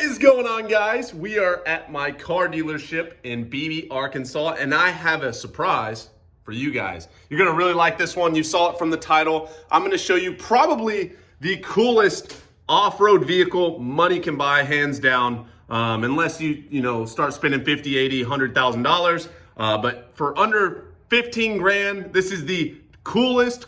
is going on, guys? We are at my car dealership in Beebe, Arkansas, and I have a surprise for you guys. You're gonna really like this one. You saw it from the title. I'm gonna show you probably the coolest off-road vehicle money can buy, hands down, unless you start spending 50, 80, $100,000. But for under 15 grand, this is the coolest.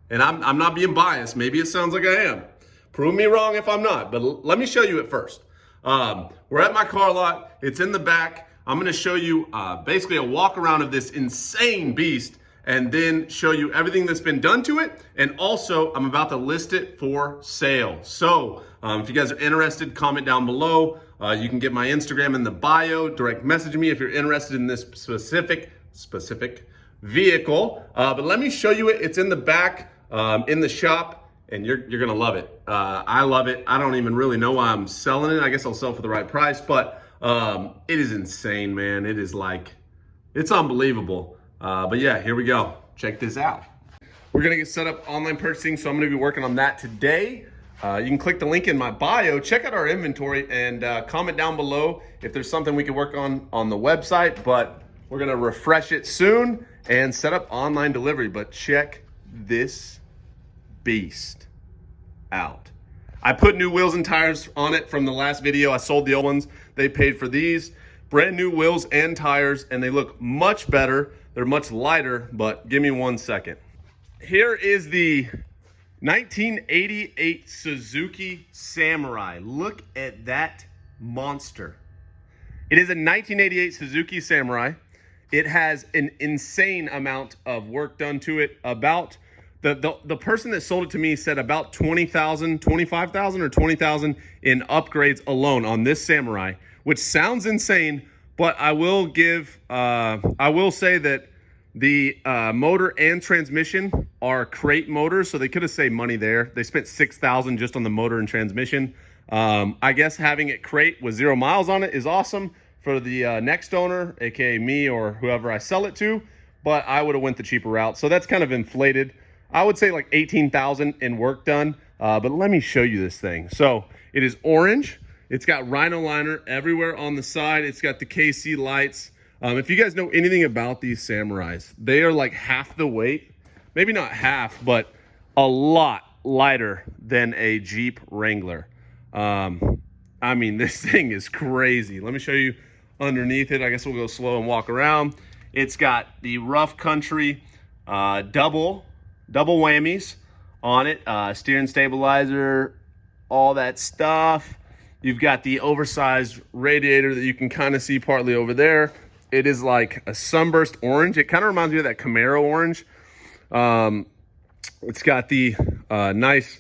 And I'm not being biased. Maybe it sounds like I am. Prove me wrong if I'm not, but let me show you it first. We're at my car lot. It's in the back. I'm gonna show you basically a walk around of this insane beast and then show you everything that's been done to it. And also, I'm about to list it for sale. So if you guys are interested, comment down below. You can get my Instagram in the bio, direct message me if you're interested in this specific vehicle. But let me show you it. It's in the back, in the shop. And you're gonna love it. I love it. I don't even really know why I'm selling it. I guess I'll sell for the right price, but it is insane, man. It is it's unbelievable. But yeah, here we go. Check this out. We're gonna get set up online purchasing, so I'm gonna be working on that today. You can click the link in my bio, check out our inventory, and comment down below if there's something we can work on the website, but we're gonna refresh it soon and set up online delivery. But check this beast out. I put new wheels and tires on it from the last video. I sold the old ones. They paid for these. Brand new wheels and tires, and they look much better. They're much lighter, but give me 1 second. Here is the 1988 Suzuki Samurai. Look at that monster. It is a 1988 Suzuki Samurai. It has an insane amount of work done to it. About the person that sold it to me said about 20,000, 25,000 or 20,000 in upgrades alone on this Samurai, which sounds insane, but I will say that the motor and transmission are crate motors, so they could have saved money there. They spent 6,000 just on the motor and transmission. I guess having it crate with 0 miles on it is awesome for the next owner, aka me or whoever I sell it to, but I would have went the cheaper route. So that's kind of inflated. I would say like 18,000 in work done, but let me show you this thing. So it is orange. It's got Rhino liner everywhere on the side. It's got the KC lights. If you guys know anything about these Samurais, they are like half the weight, maybe not half, but a lot lighter than a Jeep Wrangler. I mean, this thing is crazy. Let me show you underneath it. I guess we'll go slow and walk around. It's got the rough country double whammies on it, steering stabilizer, all that stuff. You've got the oversized radiator that you can kind of see partly over there. It is like a sunburst orange. It kind of reminds me of that Camaro orange. It's got the nice,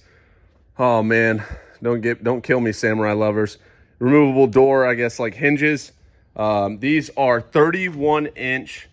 oh man, don't kill me, Samurai lovers. Removable door, I guess, like hinges. These are 31-inch,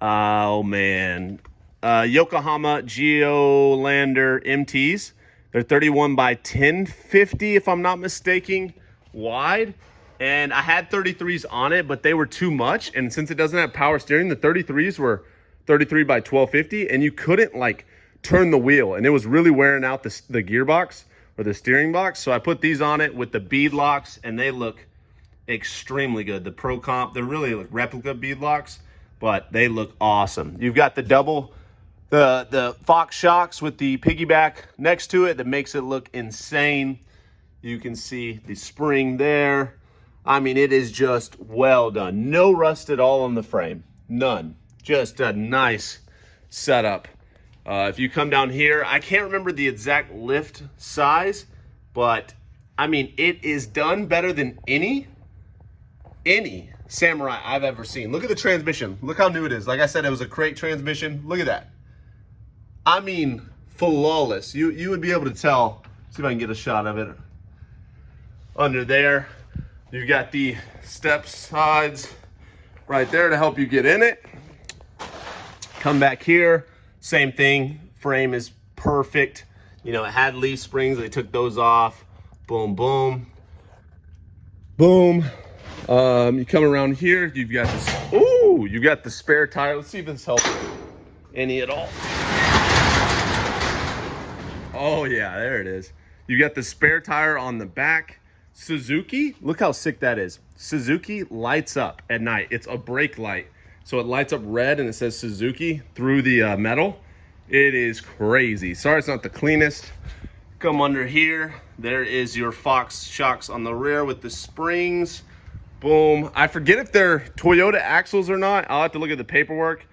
oh man, Yokohama Geolander MTs. They're 31 by 1050, if I'm not mistaken, wide. And I had 33s on it, but they were too much. And since it doesn't have power steering, the 33s were 33 by 1250, and you couldn't like turn the wheel. And it was really wearing out the gearbox or the steering box. So I put these on it with the bead locks, and they look extremely good. The Pro Comp, they're really like replica bead locks, but they look awesome. You've got the Fox shocks with the piggyback next to it that makes it look insane. You can see the spring there. I mean, it is just well done. No rust at all on the frame. None. Just a nice setup. If you come down here, I can't remember the exact lift size, but I mean, it is done better than any Samurai I've ever seen. Look at the transmission. Look how new it is. Like I said, it was a crate transmission. Look at that. I mean, flawless. You would be able to tell. See if I can get a shot of it. Under there, you've got the step sides right there to help you get in it. Come back here, same thing. Frame is perfect. You know, it had leaf springs. They took those off. Boom, boom, boom. You come around here, you've got this. Ooh, you got the spare tire. Let's see if this helps any at all. Oh yeah, there it is. You got the spare tire on the back. Suzuki, look how sick that is. Suzuki lights up at night. It's a brake light. So it lights up red and it says Suzuki through the metal. It is crazy. Sorry it's not the cleanest. Come under here. There is your Fox shocks on the rear with the springs. Boom. I forget if they're Toyota axles or not. I'll have to look at the paperwork.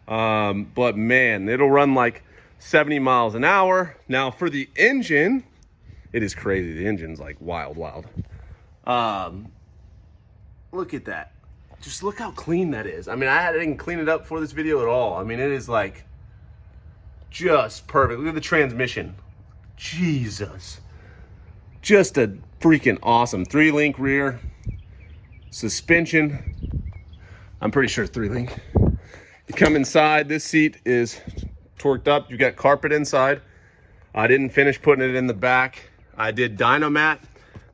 But man, it'll run like 70 miles an hour. Now for the engine, it is crazy. The engine's like wild. Look at that. Just look how clean that is. I mean, I didn't clean it up for this video at all. I mean, it is like just perfect. Look at the transmission. Jesus. Just a freaking awesome 3-link rear. Suspension. I'm pretty sure 3-link. You come inside, this seat is torqued up. You got carpet inside. I didn't finish putting it in the back. I did Dynamat.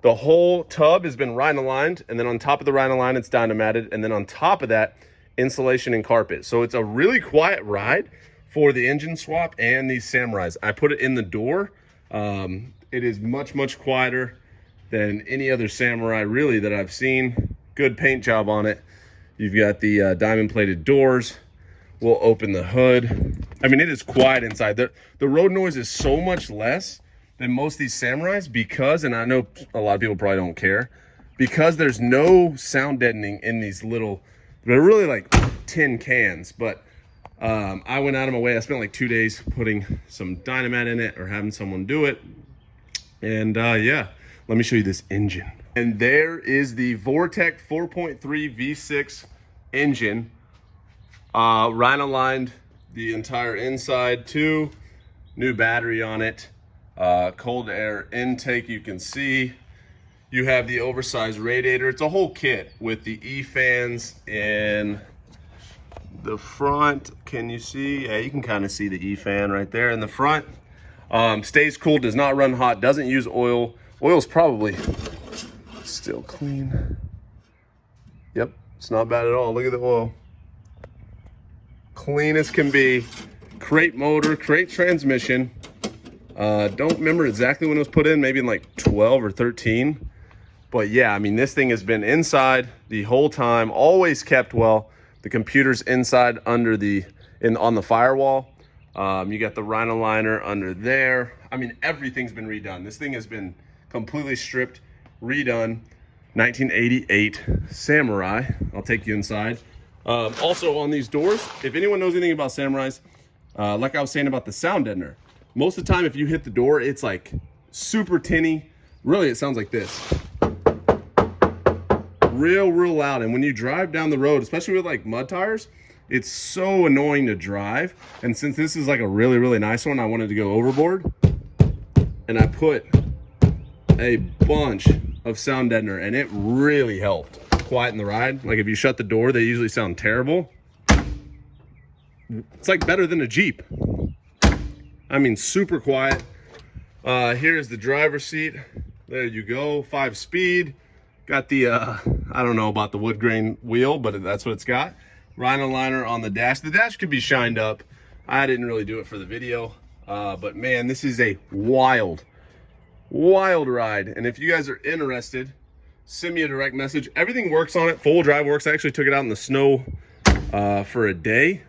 The whole tub has been rhino lined, and then on top of the rhino line, it's Dynamatted, and then on top of that, insulation and carpet. So it's a really quiet ride for the engine swap and these Samurais. I put it in the door. It is much quieter than any other Samurai really that I've seen. Good paint job on it. You've got the diamond plated doors. We'll open the hood. I mean, it is quiet inside. The road noise is so much less than most of these Samurais because, and I know a lot of people probably don't care, because there's no sound deadening in these little, they're really like tin cans. But I went out of my way. I spent like 2 days putting some Dynamat in it or having someone do it. And yeah, let me show you this engine. And there is the Vortec 4.3 V6 engine. Rhino lined the entire inside too. New battery on it. Cold air intake, you can see. You have the oversized radiator. It's a whole kit with the E-fans in the front. Can you see? Yeah, you can kind of see the E-fan right there in the front. Stays cool, does not run hot, doesn't use oil. Oil's probably still clean. Yep, it's not bad at all. Look at the oil. Clean as can be. Crate motor, crate transmission. Don't remember exactly when it was put in, maybe in like 12 or 13. But yeah, I mean, this thing has been inside the whole time, always kept well. The computer's inside under on the firewall. You got the rhino liner under there. I mean, everything's been redone. This thing has been completely stripped, redone. 1988 Samurai. I'll take you inside. Also on these doors, if anyone knows anything about Samurais, like I was saying about the sound deadener, most of the time if you hit the door, it's like super tinny. Really, it sounds like this. Real loud. And when you drive down the road, especially with like mud tires, it's so annoying to drive. And since this is like a really nice one, I wanted to go overboard. And I put a bunch of sound deadener, and it really helped quieten the ride. Like if you shut the door, they usually sound terrible. It's like better than a Jeep. I mean, super quiet. Here's the driver's seat. There you go, 5-speed. Got the, I don't know about the wood grain wheel, but that's what it's got. Rhino liner on the dash. The dash could be shined up. I didn't really do it for the video. But man, this is a wild ride. And if you guys are interested, send me a direct message. Everything works on it. Full drive works. I actually took it out in the snow for a day.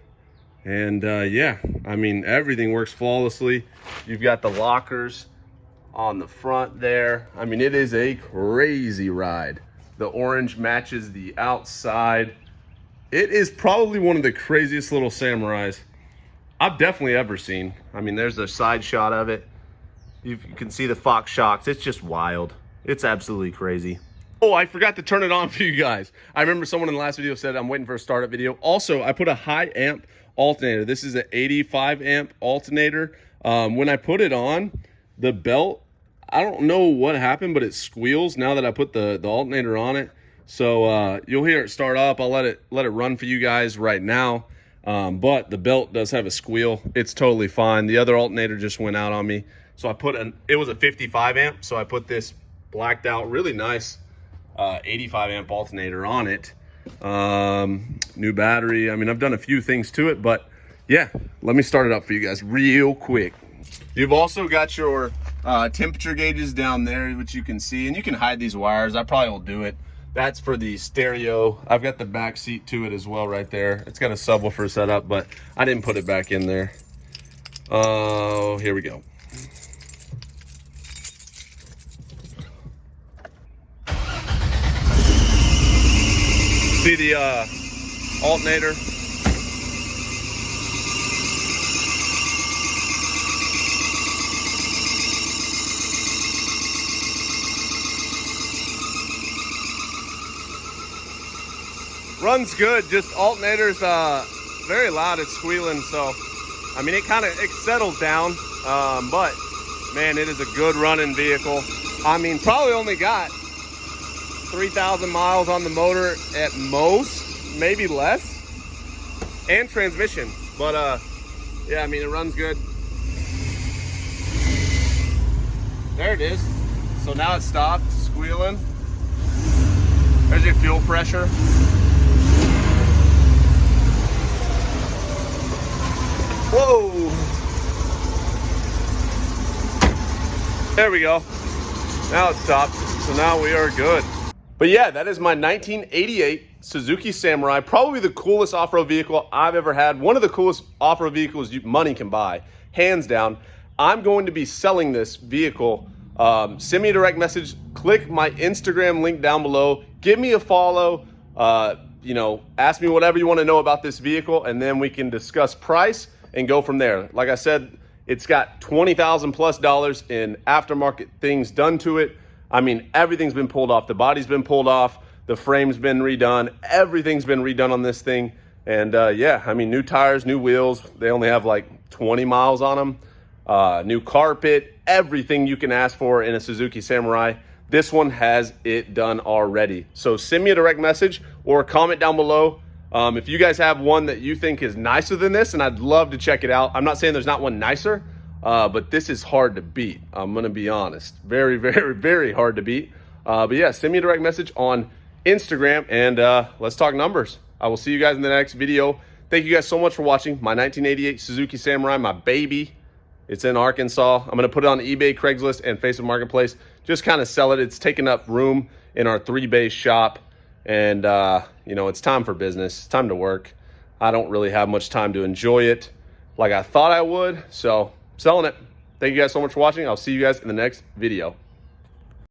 And yeah, I mean, everything works flawlessly. You've got the lockers on the front there. I mean, it is a crazy ride. The orange matches the outside. It is probably one of the craziest little Samurais I've definitely ever seen. I mean, there's a side shot of it. You can see the Fox shocks. It's just wild. It's absolutely crazy. Oh, I forgot to turn it on for you guys. I remember someone in the last video said I'm waiting for a startup video. Also, I put a high amp alternator. This is an 85 amp alternator. When I put it on, the belt, I don't know what happened, but it squeals now that I put the alternator on it. So you'll hear it start up. I'll let it run for you guys right now. But the belt does have a squeal. It's totally fine. The other alternator just went out on me. So I put it was a 55 amp. So I put this blacked out, really nice 85 amp alternator on it. New battery. I mean, I've done a few things to it, but yeah, let me start it up for you guys real quick. You've also got your Temperature gauges down there, which you can see, and you can hide these wires. I probably will do it. That's for the stereo. I've got the back seat to it as well right there. It's got a subwoofer set up, but I didn't put it back in there. Oh, here we go. See the alternator? Runs good, just alternator's very loud, it's squealing, so I mean it settles down, but man, it is a good running vehicle. I mean, probably only got 3,000 miles on the motor at most, maybe less, and transmission, but yeah, I mean it runs good. There it is. So now it stopped squealing. There's your fuel pressure. Whoa! There we go. Now it stopped. So now we are good. But yeah, that is my 1988 Suzuki Samurai. Probably the coolest off-road vehicle I've ever had. One of the coolest off-road vehicles money can buy, hands down. I'm going to be selling this vehicle. Send me a direct message. Click my Instagram link down below. Give me a follow. You know, ask me whatever you want to know about this vehicle, and then we can discuss price and go from there. Like I said, it's got $20,000 plus in aftermarket things done to it. I mean, everything's been pulled off. The body's been pulled off. The frame's been redone. Everything's been redone on this thing. And yeah, I mean, new tires, new wheels. They only have like 20 miles on them. New carpet, everything you can ask for in a Suzuki Samurai. This one has it done already. So send me a direct message or comment down below. If you guys have one that you think is nicer than this, and I'd love to check it out. I'm not saying there's not one nicer, but this is hard to beat. I'm gonna be honest. Very, very, very hard to beat. But yeah, send me a direct message on Instagram and let's talk numbers. I will see you guys in the next video. Thank you guys so much for watching my 1988 Suzuki Samurai, my baby. It's in Arkansas. I'm gonna put it on eBay, Craigslist, and Facebook Marketplace. Just kind of sell it. It's taking up room in our 3-bay shop. And, you know, it's time for business. It's time to work. I don't really have much time to enjoy it like I thought I would. So, selling it. Thank you guys so much for watching. I'll see you guys in the next video.